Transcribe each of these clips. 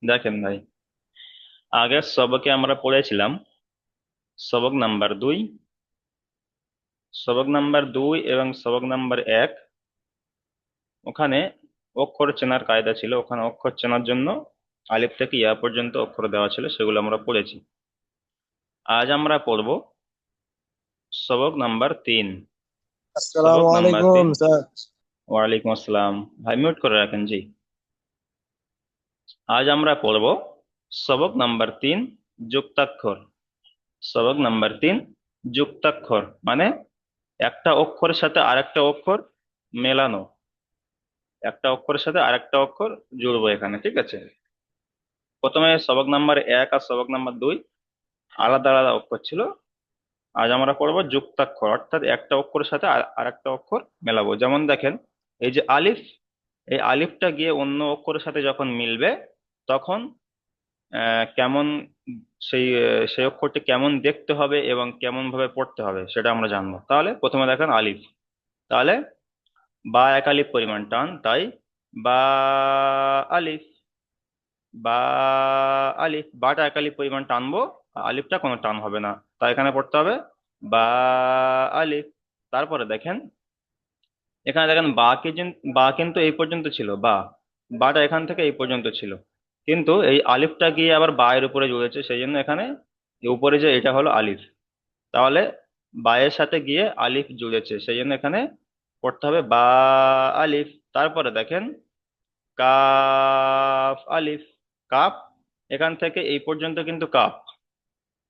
দেখেন ভাই, আগের সবকে আমরা পড়েছিলাম সবক নাম্বার 2, সবক নাম্বার 2 এবং সবক নাম্বার 1। ওখানে অক্ষর চেনার কায়দা ছিল, ওখানে অক্ষর চেনার জন্য আলিফ থেকে ইয়া পর্যন্ত অক্ষর দেওয়া ছিল, সেগুলো আমরা পড়েছি। আজ আমরা পড়ব সবক নাম্বার 3। সবক আসসালামু নাম্বার আলাইকুম 3। স্যার। ওয়ালাইকুম আসসালাম। ভাই মিউট করে রাখেন জি। আজ আমরা পড়ব সবক নাম্বার 3, যুক্তাক্ষর। সবক নাম্বার 3, যুক্তাক্ষর মানে একটা অক্ষরের সাথে আরেকটা অক্ষর মেলানো, একটা অক্ষরের সাথে আরেকটা অক্ষর জুড়বো এখানে, ঠিক আছে? প্রথমে সবক নাম্বার 1 আর সবক নাম্বার 2 আলাদা আলাদা অক্ষর ছিল। আজ আমরা পড়বো যুক্তাক্ষর, অর্থাৎ একটা অক্ষরের সাথে আরেকটা অক্ষর মেলাবো। যেমন দেখেন, এই যে আলিফ, এই আলিফটা গিয়ে অন্য অক্ষরের সাথে যখন মিলবে তখন কেমন সেই অক্ষরটি কেমন দেখতে হবে এবং কেমন ভাবে পড়তে হবে সেটা আমরা জানবো। তাহলে প্রথমে দেখেন আলিফ, তাহলে বা এক আলিফ পরিমাণ টান, তাই বা আলিফ, বা আলিফ, বাটা এক আলিফ পরিমাণ টানবো, আর আলিফটা কোনো টান হবে না, তাই এখানে পড়তে হবে বা আলিফ। তারপরে দেখেন, এখানে দেখেন বা কিন্তু এই পর্যন্ত ছিল, বাটা এখান থেকে এই পর্যন্ত ছিল, কিন্তু এই আলিফটা গিয়ে আবার বা এর উপরে জুড়েছে, সেই জন্য এখানে এই উপরে যে এটা হলো আলিফ, তাহলে বায়ের সাথে গিয়ে আলিফ জুড়েছে, সেই জন্য এখানে পড়তে হবে বা আলিফ। তারপরে দেখেন কাফ আলিফ, কাপ, এখান থেকে এই পর্যন্ত কিন্তু কাপ,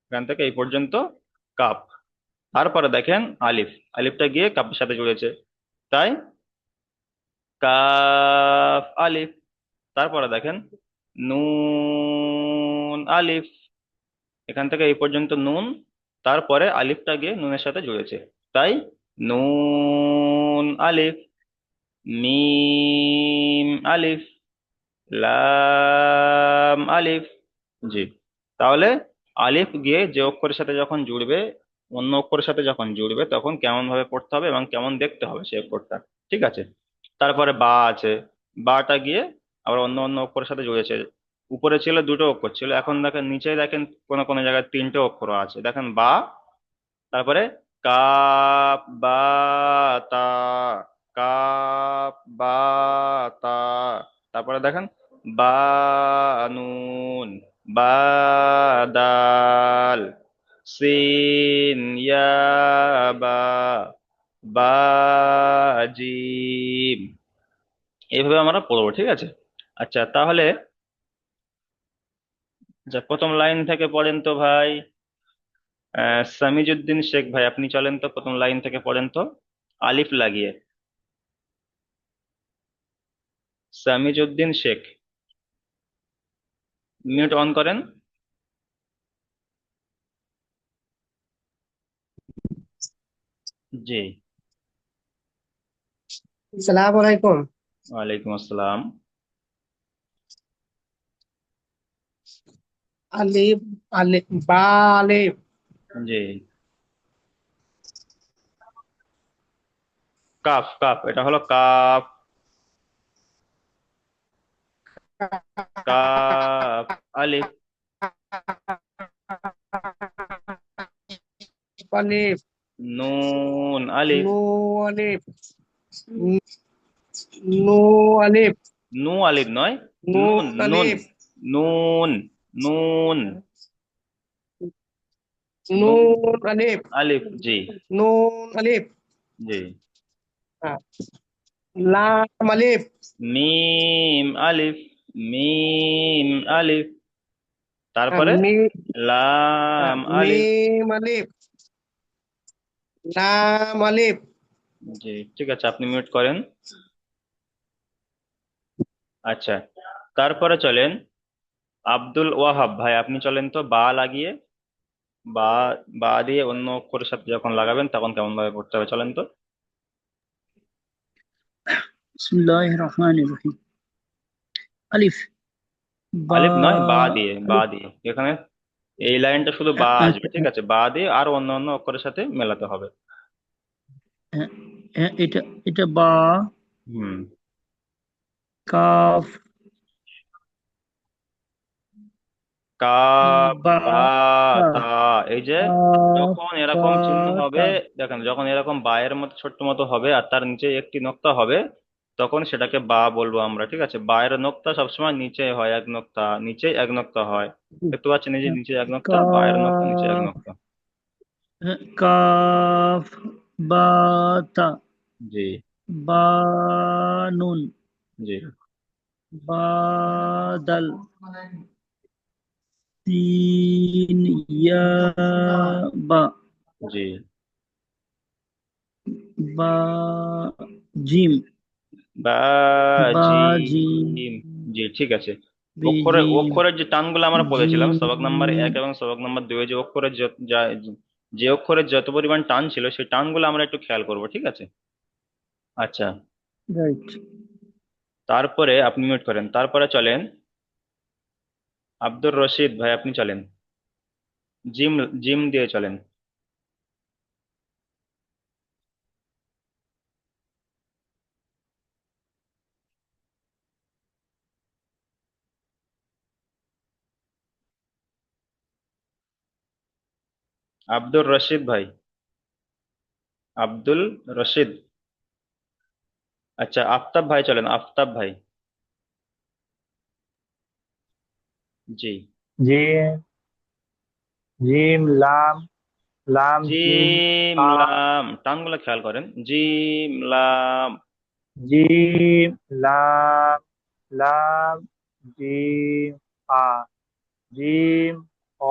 এখান থেকে এই পর্যন্ত কাপ। তারপরে দেখেন আলিফ, আলিফটা গিয়ে কাপের সাথে জুড়েছে, তাই কাফ আলিফ। তারপরে দেখেন নুন আলিফ, এখান থেকে এই পর্যন্ত নুন, তারপরে আলিফটা গিয়ে নুনের সাথে জুড়েছে, তাই নুন আলিফ। মিম আলিফ, লাম আলিফ। জি, তাহলে আলিফ গিয়ে যে অক্ষরের সাথে যখন জুড়বে, অন্য অক্ষরের সাথে যখন জুড়বে তখন কেমন ভাবে পড়তে হবে এবং কেমন দেখতে হবে সেই অক্ষরটা, ঠিক আছে? তারপরে বা আছে, বাটা গিয়ে আবার অন্য অন্য অক্ষরের সাথে জুড়েছে। উপরে ছিল দুটো অক্ষর ছিল, এখন দেখেন নিচে দেখেন কোন কোন জায়গায় তিনটে অক্ষর আছে, দেখেন বা, তারপরে কাপ বা তা, কাপ বা তা, তারপরে দেখেন বা নুন, বা দাল, সিন ইয়া বা, বা জিম। এইভাবে আমরা পড়বো, ঠিক আছে? আচ্ছা, তাহলে যা প্রথম লাইন থেকে পড়েন তো ভাই। সামিজুদ্দিন শেখ ভাই, আপনি চলেন তো, প্রথম লাইন থেকে পড়েন তো আলিফ লাগিয়ে। সামিজুদ্দিন শেখ, মিউট অন করেন। জি। আসসালামু আলাইকুম। ওয়ালাইকুম আসসালাম। আলিফ, আলিফ বা আলিফ, জি। কাফ, কাফ, এটা হলো কাফ, কাফ আলিফ, আলিফ, নুন আলিফ, নু আলিফ, নু আলিফ, নু আলিফ নয়, নুন, নুন নুন, আলিফ, নুন, নুন, নুন নুন আলিফ, আলিফ। জি। নুন আলিফ, জি। হ্যাঁ, লাম আলিফ, মিম আলিফ, মিম আলিফ, হ্যাঁ, তারপরে হ্যাঁ, লাম আলিফ। মিম আলিফ, লাম আলিফ। জি, ঠিক আছে, আপনি মিউট করেন। আচ্ছা, তারপরে চলেন আব্দুল ওয়াহাব ভাই, আপনি চলেন তো বা লাগিয়ে, বা, বা দিয়ে অন্য অক্ষরের সাথে যখন লাগাবেন তখন কেমন ভাবে পড়তে হবে, চলেন তো। বিসমিল্লাহির রহমানির রহিম। আলিফ, বা, আলিফ নয়, বা দিয়ে, বা আলিফ, দিয়ে এখানে এই লাইনটা শুধু বা আসবে, আচ্ছা, ঠিক আছে? বা দিয়ে আর অন্য অন্য অক্ষরের সাথে মেলাতে হবে। এটা এটা বা, হুম। কাফ, কাফ বা, বা তা, তা। এই যে কাফ, যখন বা, এরকম চিহ্ন হবে, তা। দেখেন যখন এরকম বা এর মতো ছোট্ট মতো হবে আর তার নিচে একটি নোক্তা হবে, তখন সেটাকে বা বলবো আমরা, ঠিক আছে? বা এর নোক্তা সবসময় নিচে হয়, এক নোক্তা নিচে এক নোক্তা হয়। দেখতে পাচ্ছেন এই যে নিচে এক নোক্তা, বা এর নোক্তা নিচে এক কাফ, নোক্তা। কাফ, বা, তা, জি বা, নুন, জি বাদল, সিন, ইয়া, বা, জি বা, জিম, বা বা, জিম, জিম। জি ঠিক আছে। বিজিম, অক্ষরের যে টানগুলো আমরা বলেছিলাম জিম, সবক নাম্বার 1 এবং সবক নাম্বার 2 যে অক্ষরের যে অক্ষরের যত পরিমাণ টান ছিল সেই টানগুলো আমরা একটু খেয়াল করব, ঠিক আছে? আচ্ছা, রাইট। তারপরে আপনি মিউট করেন, তারপরে চলেন আব্দুর রশিদ ভাই, আপনি চলেন জিম, জিম দিয়ে চলেন। আব্দুর রশিদ ভাই, আব্দুল রশিদ। আচ্ছা, আফতাব ভাই চলেন, আফতাব ভাই। জি জিম, জিম, লাম, লাম, জিম, জিম পা, লাম, টানগুলো খেয়াল করেন, জিম লাম। জিম, লাম, লাম, জিম, পা, জিম, হ,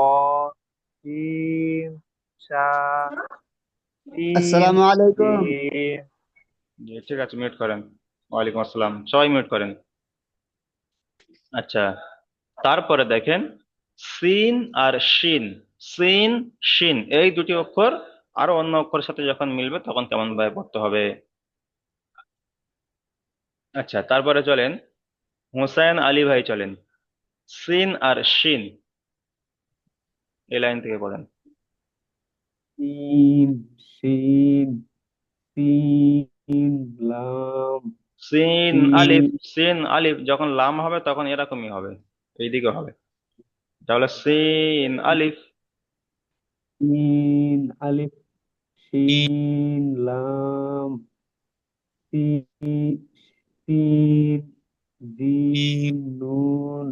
জিম, সা, জিম, আসসালামু আলাইকুম। জিম, জি ঠিক আছে, মিউট করেন। ওয়ালাইকুম আসসালাম, সবাই মিউট করেন। আচ্ছা, তারপরে দেখেন সিন আর শিন, সিন শিন এই দুটি অক্ষর আরো অন্য অক্ষরের সাথে যখন মিলবে তখন কেমন ভাবে পড়তে হবে। আচ্ছা, তারপরে চলেন হোসেন আলী ভাই চলেন, সিন আর শিন এই লাইন থেকে পড়েন। সিন, শিন, সিন, লাম, সিন সিন, আলিফ, সিন আলিফ যখন লাম হবে তখন এরকমই হবে, এইদিকে হবে, তাহলে সিন আলিফ। সিন, আলিফ, শিন, লাম, সিন, সিন, জিম, নুন,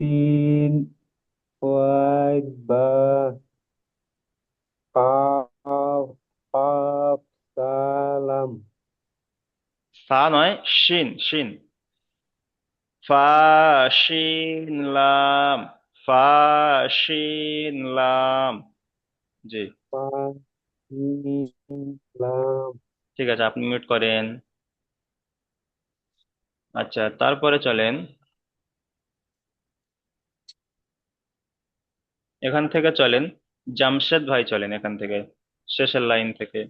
সিন, ওয়াই, বা, কাফ, কাফ, সালাম, ফা নয়, শিন শিন, ফা শিন লাম, ফা শিন লাম। জি পা, সিন, লাম, ঠিক আছে, আপনি মিউট করেন। আচ্ছা, তারপরে চলেন এখান থেকে চলেন জামশেদ ভাই চলেন এখান থেকে, শেষের লাইন থেকে।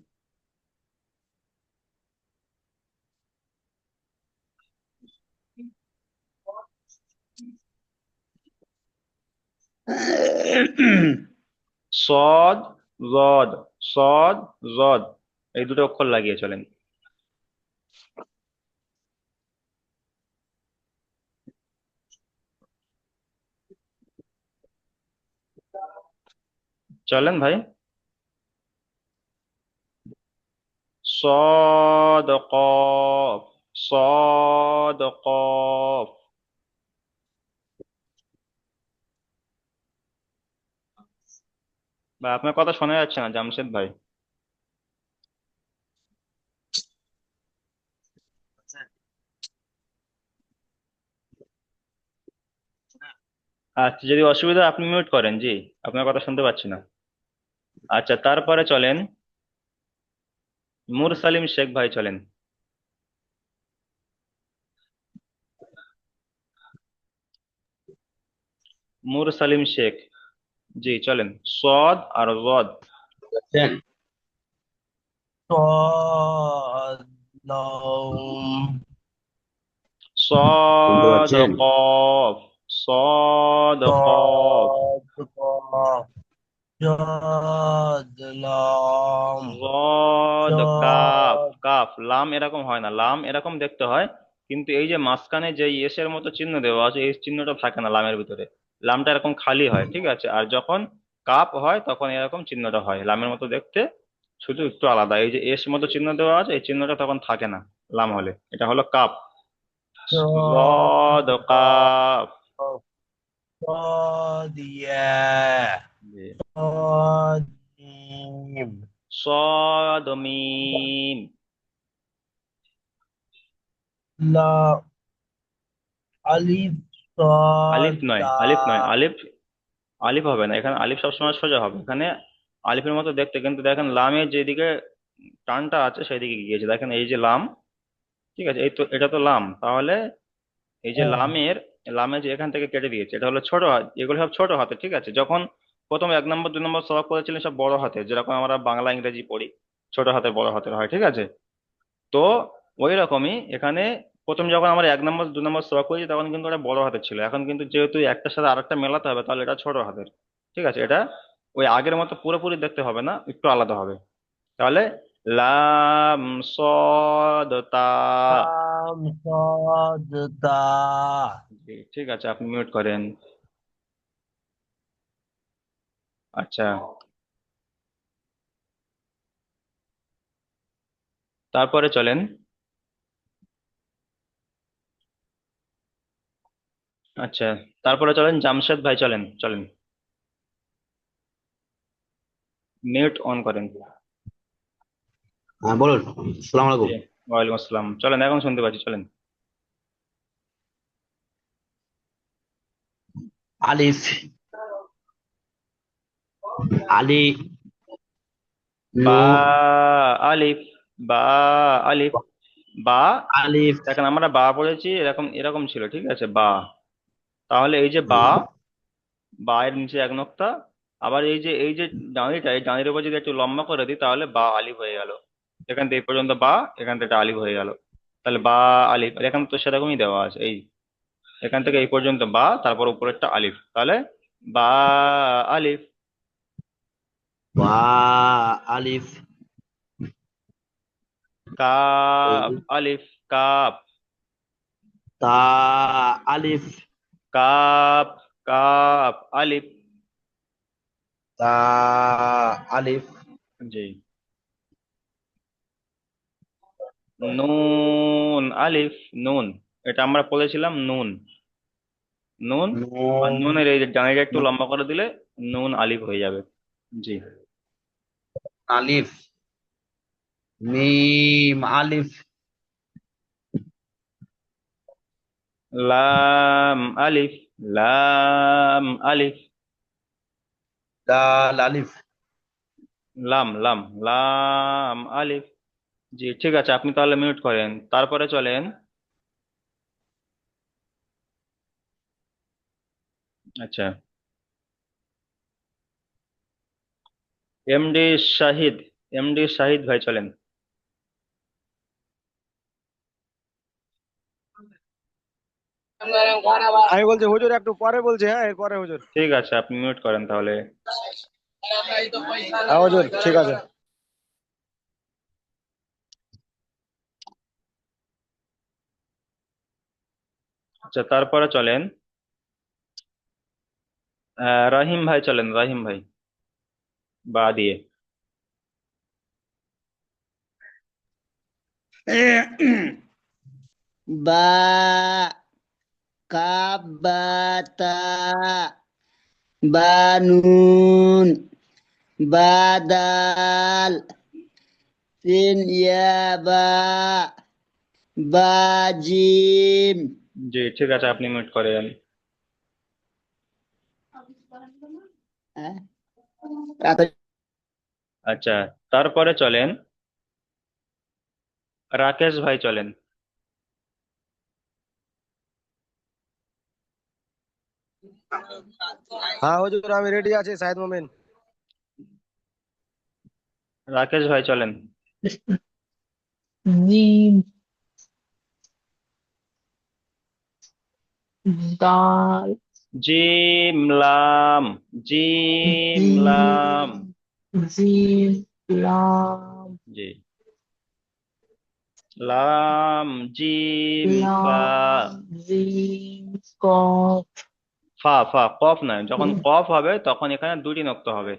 সদ জদ, সদ জদ এই দুটো অক্ষর লাগিয়ে চলেন। চলেন ভাই, صاد قاف، صاد قاف। ভাই আপনার কথা শোনা যাচ্ছে না জামশেদ ভাই। আচ্ছা, যদি অসুবিধা হয় আপনি মিউট করেন, জি আপনার কথা শুনতে পাচ্ছি না। আচ্ছা, তারপরে চলেন মুরসালিম শেখ ভাই চলেন, মুরসালিম শেখ। জি চলেন, সদ আর জদ। বলছেন صاد لام শুনতে صاد পাচ্ছেন? قاف، صاد قاف। صاد قاف جاد لام জদ কাফ, جاد কাফ লাম এরকম হয় না, লাম এরকম দেখতে হয়, কিন্তু এই যে মাঝখানে যে এর মতো চিহ্ন দেওয়া আছে, এই চিহ্নটা থাকে না লামের ভিতরে। লামটা এরকম খালি হয়, ঠিক আছে। আর যখন কাপ হয় তখন এরকম চিহ্নটা হয় লামের মতো দেখতে, শুধু একটু আলাদা। এই যে মতো চিহ্ন দেওয়া আছে, এই চিহ্নটা তখন থাকে না লাম হলে। এটা হলো কাপ। صاد ضاد কাপ। صاد ياء জি। صاد ميم صاد মিম। لا ألف আলিফ صاد নয়, আলিফ নয়, تا আলিফ। আলিফ হবে না এখানে, আলিফ সবসময় সোজা হবে এখানে। আলিফের মতো দেখতে, কিন্তু দেখেন লামের যেদিকে টানটা আছে সেদিকে গিয়েছে। দেখেন এই যে লাম, ঠিক আছে, এই তো এটা তো লাম। তাহলে এই যে লামে যে এখান থেকে কেটে দিয়েছে, এটা হলো ছোট হাত। এগুলো সব ছোট হাতে, ঠিক আছে। যখন প্রথম 1 নম্বর 2 নম্বর সবাব করেছিলেন সব বড় হাতে, যেরকম আমরা বাংলা ইংরেজি পড়ি, ছোট হাতের বড় হাতের হয়, ঠিক আছে। তো ওই রকমই এখানে প্রথম যখন আমরা 1 নম্বর 2 নম্বর সবাব করেছি তখন কিন্তু ওটা বড় হাতের ছিল। এখন কিন্তু যেহেতু একটার সাথে আরেকটা মেলাতে হবে, তাহলে এটা ছোট হাতের, ঠিক আছে। এটা ওই আগের মতো পুরোপুরি দেখতে হবে না, একটু আলাদা হবে। তাহলে লাম সদ তা। لام صاد تا জি, ঠিক আছে, আপনি মিউট করেন। আচ্ছা, তারপরে চলেন। আচ্ছা, তারপরে চলেন জামশেদ ভাই, চলেন চলেন। মিউট অন করেন। হ্যাঁ বলুন। সালাম জি, আলাইকুম। ওয়ালাইকুম আসসালাম। চলেন, এখন শুনতে পাচ্ছি, চলেন। আলিফ, আলি, বা নু, আলিফ, বা আলিফ, বা। আলিফ। দেখেন আমরা বা পড়েছি, এরকম এরকম ছিল, ঠিক আছে, বা। তাহলে এই যে বা, বা এর নিচে এক নোক্তা। আবার এই যে ডাঁড়িটা, এই ডাঁড়ির উপর যদি একটু লম্বা করে দিই তাহলে বা আলিফ হয়ে গেল। এখান থেকে এই পর্যন্ত বা, এখান থেকে এটা আলিফ হয়ে গেল। তাহলে বা আলিফ। আর এখানে তো সেরকমই দেওয়া আছে, এই এখান থেকে এই পর্যন্ত বা, তারপর উপরেরটা আলিফ, তাহলে বা আলিফ। বা আলিফ। কাফ আলিফ, কাফ, তা আলিফ, কাফ, কাফ আলিফ। তা আলিফ। জি। নুন আলিফ, নুন। এটা আমরা বলেছিলাম নুন, নুন। আর নুন, নুনের এই যে ডানাটা একটু লম্বা করে দিলে নুন আলিফ হয়ে যাবে। জি। আলিফ, মিম আলিফ, লাম আলিফ, লাম আলিফ, দাল আলিফ। লাম লাম, লাম আলিফ। জি, ঠিক আছে, আপনি তাহলে মিউট করেন। তারপরে চলেন। আচ্ছা, এমডি শাহিদ, এমডি শাহিদ ভাই, চলেন। আমি বলছি হুজুর একটু পরে বলছি, হ্যাঁ এরপরে হুজুর। ঠিক আছে, আপনি মিউট করেন তাহলে। হ্যাঁ হুজুর ঠিক আছে। আচ্ছা, তারপরে চলেন। রাহিম ভাই, চলেন, রাহিম ভাই, বা দিয়ে। বা কাপ বা তা বা নুন বা দাল সিন ইয়া বা বা জিম। জি, ঠিক আছে, আপনি মিউট করেন। হ্যাঁ? তাড়াতাড়ি। আচ্ছা, তারপরে চলেন রাকেশ ভাই, চলেন। হ্যাঁ হুজুর আমি রেডি আছি, সাইদ মোমেন। রাকেশ ভাই, চলেন। জিম দাল জিম লাম, জিম লাম। জিম জিম লাম জি। লাম জিম ফা। লাম জিম কফ ফা ফা কফ নয়, যখন কফ হবে তখন এখানে দুটি নক্তা হবে,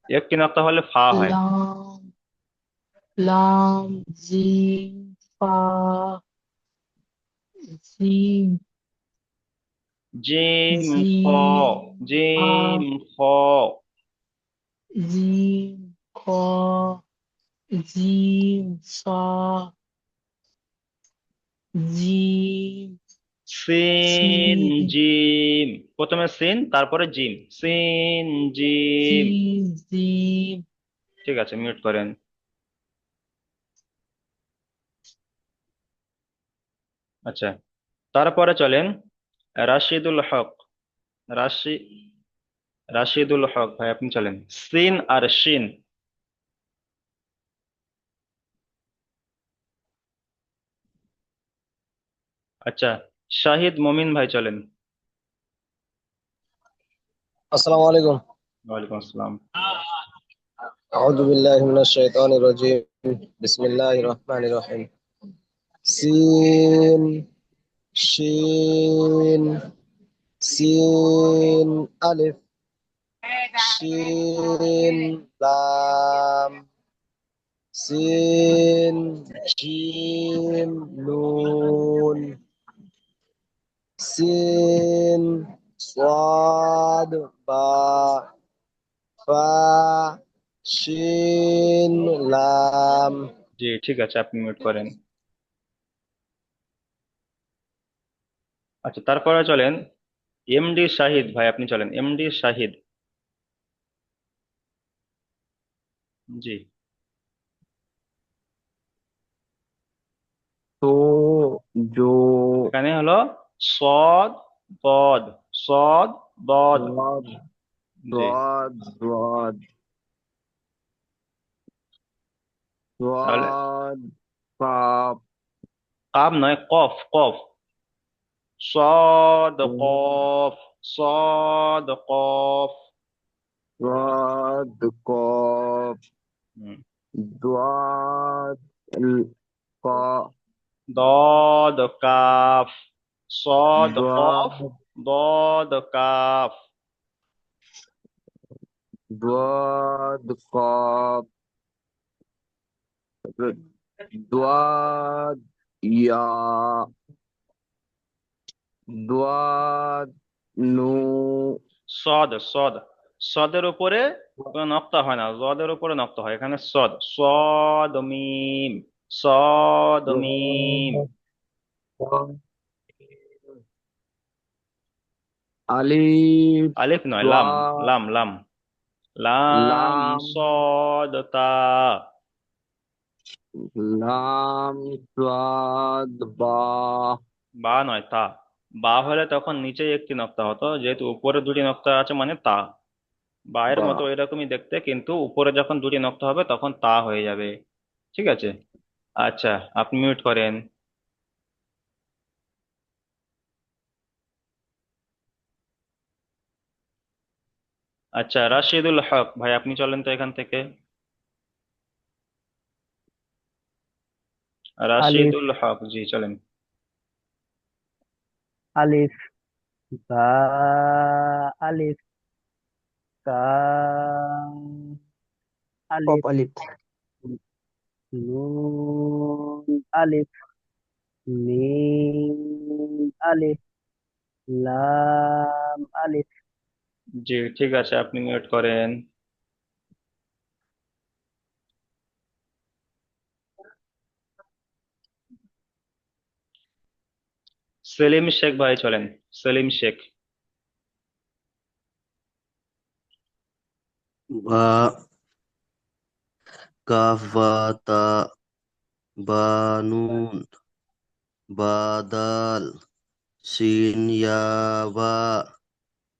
একটি নক্তা হলে ফা হয়। লাম লাম জিম ফা জিম জিম খ, জিম ফা জিম খ। জিম খ জিম সা জিম সিন সিন জিম, প্রথমে সিন তারপরে জিম, সিন জিম। জিম জিম ঠিক আছে, মিউট করেন। আচ্ছা, তারপরে চলেন রাশিদুল হক। রাশি রাশিদুল হক ভাই আপনি চলেন, সিন আর শিন। আচ্ছা, শাহিদ মমিন ভাই চলেন। আসসালামু আলাইকুম। ওয়ালাইকুম আসসালাম। আউযু বিল্লাহি মিনাশ শাইতানির রাজিম। বিসমিল্লাহির রহমানির রহিম। সিন শিন সিন আলিফ শিন লাম সিন জিম নুন সিন সাদ বা ফা শিন লাম। জি ঠিক আছে, আপনি মিউট করেন। আচ্ছা, তারপরে চলেন এমডি শাহিদ ভাই আপনি চলেন, এমডি শাহিদ। জি। তো জো এখানে হলো সদ বদ, সদ বদ। রদ জি, রদ রদ তাহলে রদ কাপ কাব নয়, কফ কফ। সদ কফ, সদ কফ। রদ কপ হুম। দ্বাদ ক দদ কাফ, সদ দ্বাদ কফ, দদ কাফ। দ্বাদ কপ দ্বাদ ইয়া দ্বাদ নু সদ সদ, সদের উপরে কোনো নক্তা হয় না, জদের উপরে নক্তা হয়, এখানে সদ, সদ মিম, সদ মিম। আলিফ আলিফ নয়, বা লাম, লাম লাম, লাম লাম সদ তা। লাম সাদ বা বা নয়, তা। বা হলে তখন নিচে একটি নক্তা হতো, যেহেতু উপরে দুটি নক্তা আছে মানে তা। বা এর বা মতো এরকমই দেখতে, কিন্তু উপরে যখন দুটি নক্তা হবে তখন তা হয়ে যাবে। ঠিক আছে। আচ্ছা, আপনি মিউট করেন। আচ্ছা, রাশিদুল হক ভাই আপনি চলেন তো এখান থেকে। আলিফ রাশিদুল হক জি চলেন। আলিফ বা আলিফ কাম কপ আলিফ আলিফ নুন আলিফ মিম আলিফ লাম আলিফ জি ঠিক আছে, আপনি মিউট করেন। সেলিম শেখ ভাই চলেন, সেলিম শেখ। বা কাফ বা তা বা নুন বা দাল সিন ইয়া বা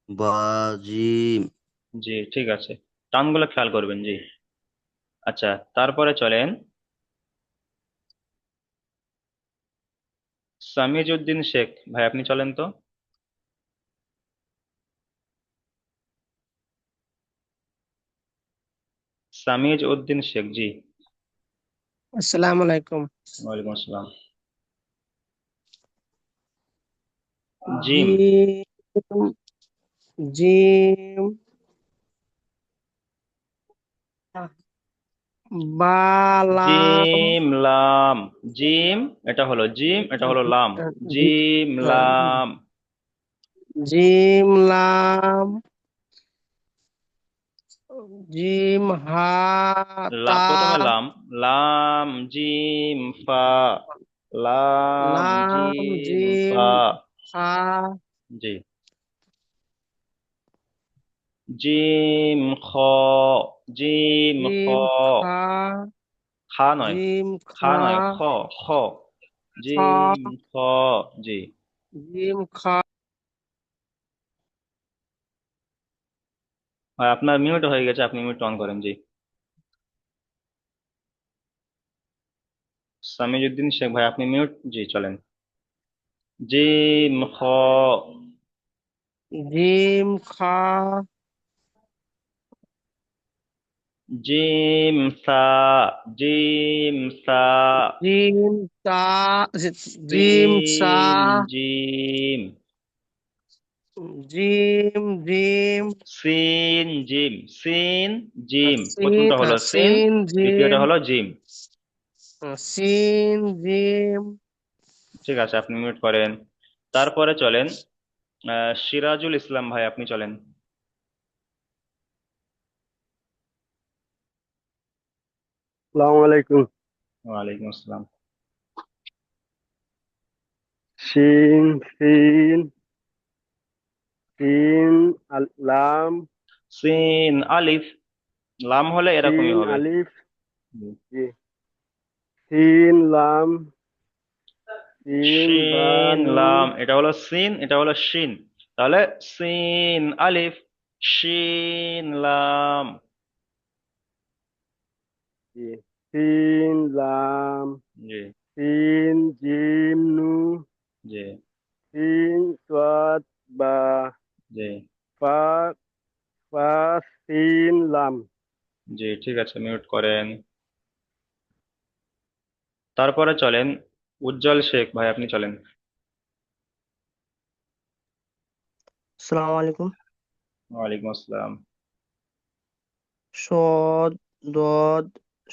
বা জিম। জি ঠিক আছে, টানগুলো খেয়াল করবেন জি। আচ্ছা, তারপরে চলেন সামিজ উদ্দিন শেখ ভাই আপনি চলেন তো। সামিজ উদ্দিন শেখ জি। আসসালামু আলাইকুম। ওয়ালাইকুম আসসালাম। জিম। জিম, জিম, বালাম, জিম লাম। জিম, এটা হলো জিম, এটা হলো লাম। জিম লাম। জিম, লাম, জিম, হা, তা, প্রথমে লাম। লাম জিম ফা। লাম লাম, জিম জিম, ফা। হা, জি। জিম খ। জিম খ। জিম, খা, খা নয়, জিম, খা খা, নয়, খ। খ। জিম খ, খ। জি। জিম, খা। হয়, আপনার মিউট হয়ে গেছে, আপনি মিউট অন করেন। জি। সামিজউদ্দিন শেখ ভাই, আপনি মিউট। জি, চলেন। জিম খ। জিম, খা, জিম সা। জিম সা। জিম, তা, জিম, সা, সিন জিম। জিম, জিম, সিন জিম। সিন জিম, সিন, প্রথমটা হলো সিন, সিন, দ্বিতীয়টা জিম, হলো জিম। সিন, জিম। ঠিক আছে, আপনি মিউট করেন। তারপরে চলেন সিরাজুল ইসলাম ভাই, আপনি চলেন। আসসালামু আলাইকুম। ওয়ালাইকুম আসসালাম। শিন, সিন, সিন, লাম, সিন আলিফ। লাম হলে এরকমই সিন হবে। আলিফ, জি। জি, সিন লাম, সিন বা শিন নুন, লাম, এটা হলো সিন, এটা হলো শিন। তাহলে সিন আলিফ, শিন লাম। জি, সিন লাম, জি। সিন জিম নু, জি। সিন সাদ বা, জি। ফা, ফা, সিন লাম। জি, ঠিক আছে, মিউট করেন। তারপরে চলেন উজ্জ্বল শেখ ভাই, আপনি চলেন। আসসালামু আলাইকুম। ওয়ালাইকুম আসসালাম। সদ, দদ,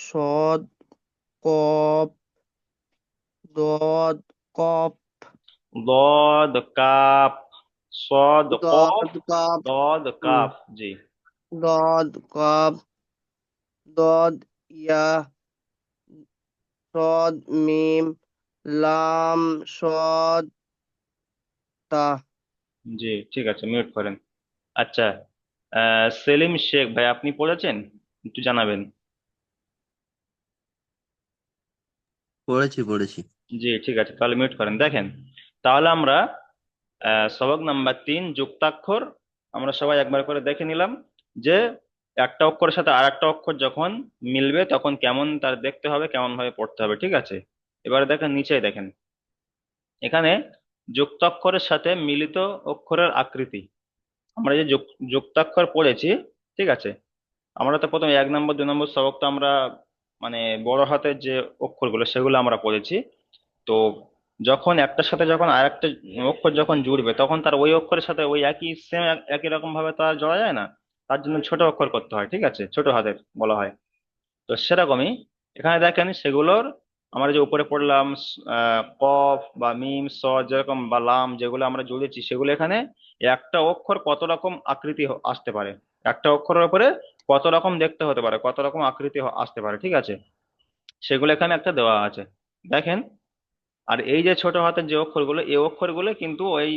সদ, কপ, দদ, কপ, দদ কাপ। সদ কফ। দদ, কপ, দদ কাপ। জি। দদ, কপ, দদ, ইয়া, সদ, মিম, লাম, সদ, তা। জি, ঠিক আছে, মিউট করেন। আচ্ছা, সেলিম শেখ ভাই, আপনি পড়েছেন? একটু জানাবেন। পড়েছি পড়েছি। জি, ঠিক আছে, তাহলে মিউট করেন। দেখেন, তাহলে আমরা সবক নাম্বার 3 যুক্তাক্ষর আমরা সবাই একবার করে দেখে নিলাম যে একটা অক্ষরের সাথে আর একটা অক্ষর যখন মিলবে তখন কেমন তার দেখতে হবে, কেমন ভাবে পড়তে হবে। ঠিক আছে, এবারে দেখেন নিচে দেখেন, এখানে যুক্তাক্ষরের সাথে মিলিত অক্ষরের আকৃতি। আমরা যে যুক্তাক্ষর পড়েছি, ঠিক আছে, আমরা তো প্রথমে 1 নম্বর 2 নম্বর সবক তো আমরা মানে বড় হাতের যে অক্ষরগুলো সেগুলো আমরা পড়েছি। তো যখন একটার সাথে যখন আর একটা অক্ষর যখন জুড়বে তখন তার ওই অক্ষরের সাথে ওই একই সেম একই রকম ভাবে তো আর জড়া যায় না। তার জন্য ছোট অক্ষর করতে হয়, ঠিক আছে, ছোট হাতের বলা হয়। তো সেরকমই এখানে দেখেন সেগুলোর আমরা যে উপরে পড়লাম কফ বা মিম স যেরকম বা লাম যেগুলো আমরা জুড়েছি সেগুলো এখানে একটা অক্ষর কত রকম আকৃতি আসতে পারে, একটা অক্ষরের উপরে কত রকম দেখতে হতে পারে, কত রকম আকৃতি আসতে পারে, ঠিক আছে, সেগুলো এখানে একটা দেওয়া আছে। দেখেন, আর এই যে ছোট হাতের যে অক্ষরগুলো, এই অক্ষরগুলো কিন্তু ওই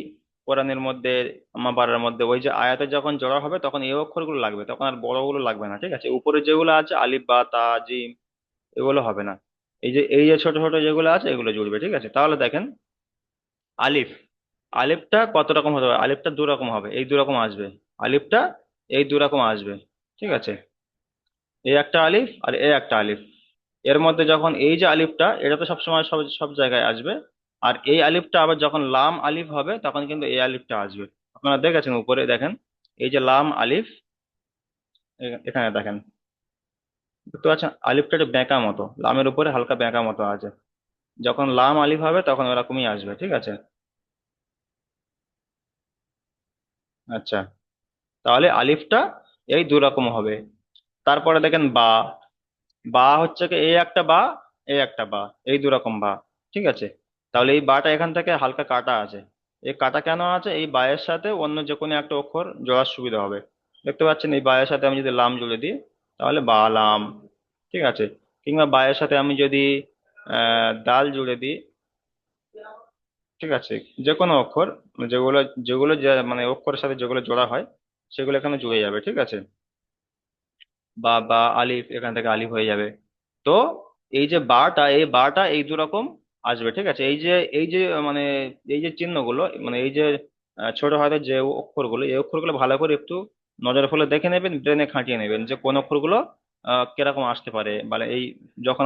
কোরআনের মধ্যে আমার পাড়ার মধ্যে ওই যে আয়াতে যখন জোড়া হবে তখন এই অক্ষরগুলো লাগবে, তখন আর বড়গুলো লাগবে না। ঠিক আছে, উপরে যেগুলো আছে আলিফ বা তা জিম এগুলো হবে না। এই যে ছোট ছোট যেগুলো আছে এগুলো জুড়বে। ঠিক আছে, তাহলে দেখেন আলিফ, আলিফটা কত রকম হতে পারে, আলিফটা 2 রকম হবে, এই 2 রকম আসবে। আলিফটা এই 2 রকম আসবে। ঠিক আছে, এই একটা আলিফ আর এই একটা আলিফ। এর মধ্যে যখন এই যে আলিফটা, এটা তো সবসময় সব সব জায়গায় আসবে। আর এই আলিফটা আবার যখন লাম আলিফ হবে তখন কিন্তু এই আলিফটা আসবে। আপনারা দেখেছেন উপরে দেখেন, এই যে লাম আলিফ, এখানে দেখেন, দেখতে পাচ্ছেন আলিফটা একটু বেঁকা মতো, লামের উপরে হালকা বেঁকা মতো আছে। যখন লাম আলিফ হবে তখন ওরকমই আসবে, ঠিক আছে। আচ্ছা, তাহলে আলিফটা এই দু রকম হবে। তারপরে দেখেন বা। বা হচ্ছে কি এই একটা বা, এই একটা বা, এই দু রকম বা, ঠিক আছে। তাহলে এই বাটা এখান থেকে হালকা কাটা আছে। এই কাটা কেন আছে? এই বায়ের সাথে অন্য যে কোনো একটা অক্ষর জোড়ার সুবিধা হবে। দেখতে পাচ্ছেন এই বায়ের সাথে আমি যদি লাম জুড়ে দিই তাহলে বা লাম, ঠিক আছে। কিংবা বায়ের সাথে আমি যদি দাল জুড়ে দিই, ঠিক আছে। যে কোনো অক্ষর, যেগুলো যেগুলো যে মানে অক্ষরের সাথে যেগুলো জোড়া হয় সেগুলো এখানে জুড়ে যাবে, ঠিক আছে। বা বা আলিফ, এখান থেকে আলিফ হয়ে যাবে। তো এই যে বাটা, এই বাটা এই দু রকম আসবে, ঠিক আছে। এই যে মানে এই যে চিহ্নগুলো, মানে এই যে ছোট হাতের যে অক্ষরগুলো, এই অক্ষরগুলো ভালো করে একটু নজরের ফলে দেখে নেবেন, ব্রেনে খাটিয়ে নেবেন যে কোন অক্ষরগুলো কিরকম আসতে পারে। মানে এই যখন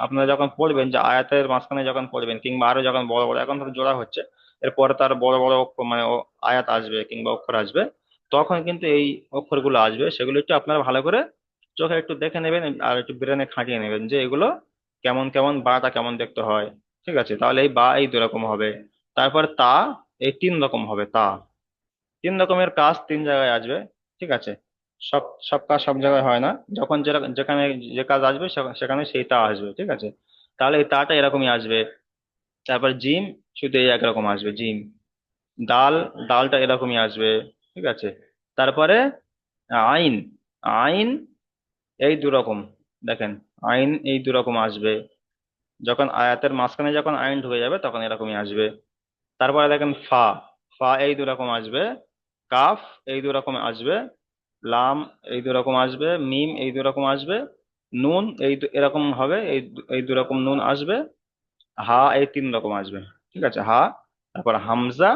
আপনারা যখন পড়বেন, যে আয়াতের মাঝখানে যখন পড়বেন কিংবা আরো যখন বড় বড়, এখন তো জোড়া হচ্ছে, এরপরে তার বড় বড় অক্ষর মানে আয়াত আসবে কিংবা অক্ষর আসবে, তখন কিন্তু এই অক্ষরগুলো আসবে, সেগুলো একটু আপনারা ভালো করে চোখে একটু দেখে নেবেন আর একটু ব্রেনে খাটিয়ে নেবেন যে এগুলো কেমন কেমন, বাটা কেমন দেখতে হয়, ঠিক আছে। তাহলে এই বা এই দু রকম হবে। তারপর তা, এই তিন রকম হবে তা। তিন রকমের কাজ তিন জায়গায় আসবে, ঠিক আছে। সব সব কাজ সব জায়গায় হয় না, যখন যেখানে যে কাজ আসবে সেখানে সেই তা আসবে, ঠিক আছে। তাহলে এই তাটা এরকমই আসবে। তারপর জিম, শুধু এই একরকম আসবে জিম। ডাল, ডালটা এরকমই আসবে, ঠিক আছে। তারপরে আইন, আইন এই দু রকম, দেখেন আইন এই দু রকম আসবে। যখন আয়াতের মাঝখানে যখন আইন ঢুকে যাবে তখন এরকমই আসবে। তারপরে দেখেন ফা, ফা এই দু রকম আসবে। কাফ এই দু রকম আসবে। লাম এই দু রকম আসবে। মিম এই দু রকম আসবে। নুন এরকম হবে, এই দু রকম নুন আসবে। হা এই তিন রকম আসবে, ঠিক আছে। হা, তারপর হামজা,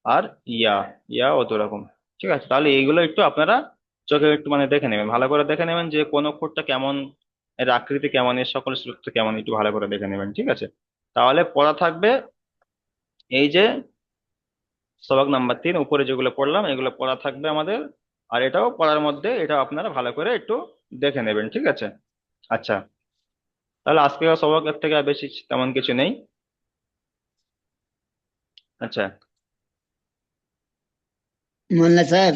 আর ইয়া, ইয়া ও দু রকম, ঠিক আছে। তাহলে এইগুলো একটু আপনারা চোখে একটু মানে দেখে নেবেন, ভালো করে দেখে নেবেন যে কোন অক্ষরটা কেমন, এর আকৃতি কেমন, এর সকল সূত্র কেমন, একটু ভালো করে দেখে নেবেন, ঠিক আছে। তাহলে পড়া থাকবে এই যে সবক নাম্বার 3 উপরে যেগুলো পড়লাম এগুলো পড়া থাকবে আমাদের। আর এটাও পড়ার মধ্যে, এটা আপনারা ভালো করে একটু দেখে নেবেন, ঠিক আছে। আচ্ছা, তাহলে আজকে সবক এর থেকে আর বেশি তেমন কিছু নেই। আচ্ছা, মোল্লা সাহেব,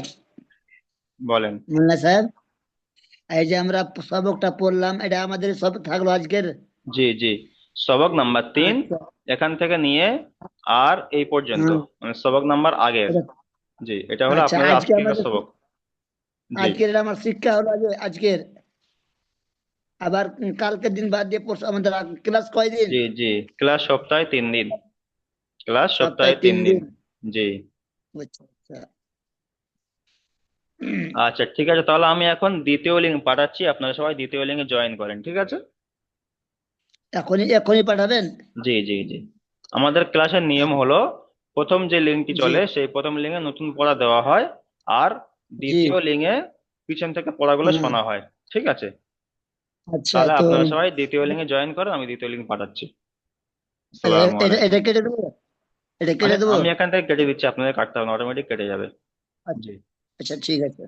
বলেন। মোল্লা সাহেব, এই যে আমরা সবকটা পড়লাম, এটা আমাদের সব থাকলো আজকের। জি জি, সবক নাম্বার 3 আচ্ছা। এখান থেকে নিয়ে আর এই পর্যন্ত, হুম। মানে সবক নাম্বার আগের। এটা- জি, এটা হলো আচ্ছা, আপনাদের আজকে আজকের আমাদের সবক। জি আজকের এটা আমার শিক্ষা হলো আজকের। আবার কালকের দিন বাদ দিয়ে পরশু আমাদের ক্লাস কয়দিন? জি জি, ক্লাস সপ্তাহে 3 দিন, ক্লাস সপ্তাহে সপ্তাহে তিন 3 দিন। দিন জি। আচ্ছা আচ্ছা। আচ্ছা ঠিক আছে, তাহলে আমি এখন দ্বিতীয় লিঙ্ক পাঠাচ্ছি, আপনারা সবাই দ্বিতীয় লিঙ্কে জয়েন করেন, ঠিক আছে। এখনই এখনই পাঠাবেন? জি জি জি, আমাদের ক্লাসের নিয়ম হলো প্রথম যে লিঙ্কটি জি চলে সেই প্রথম লিঙ্কে নতুন পড়া দেওয়া হয়, আর জি। দ্বিতীয় লিঙ্কে পিছন থেকে পড়াগুলো হুম। শোনা হয়, ঠিক আছে। আচ্ছা, তাহলে তো আপনারা সবাই দ্বিতীয় লিঙ্কে জয়েন করেন, আমি দ্বিতীয় লিঙ্ক পাঠাচ্ছি। আসসালামু এটা আলাইকুম। এটা কেটে দেবো? এটা কেটে দেবো? আমি এখান থেকে কেটে দিচ্ছি, আপনাদের কাটতে হবে না, অটোমেটিক কেটে যাবে। আচ্ছা জি। আচ্ছা, ঠিক আছে।